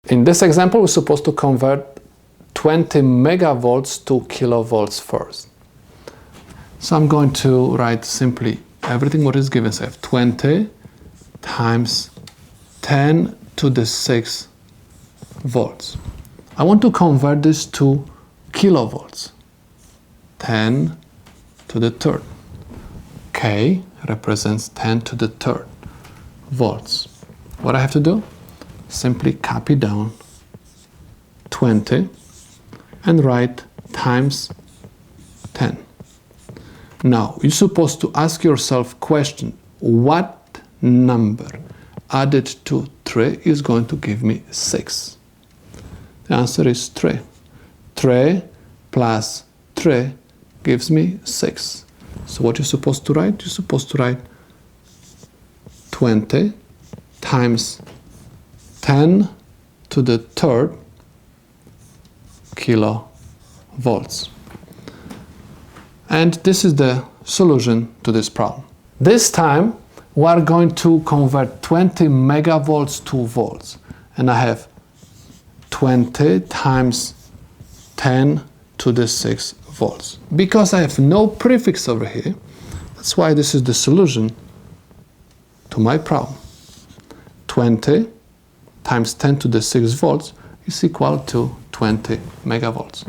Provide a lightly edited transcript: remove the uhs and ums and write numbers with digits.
In this example, we're supposed to convert 20 megavolts to kilovolts first. So I'm going to write simply everything what is given. So I have 20 times 10 to the 6 volts. I want to convert this to kilovolts. 10 to the third. K represents 10 to the third volts. What I have to do? Simply copy down 20 and write times 10. Now, you're supposed to ask yourself question, what number added to 3 is going to give me 6? The answer is 3. 3 plus 3 gives me 6. So what you're supposed to write? You're supposed to write 20 times 10 to the third kilovolts. And this is the solution to this problem. This time, we are going to convert 20 megavolts to volts. And I have 20 times 10 to the 6 volts. Because I have no prefix over here, that's why this is the solution to my problem. 20 times 10 to the 6 volts is equal to 20 megavolts.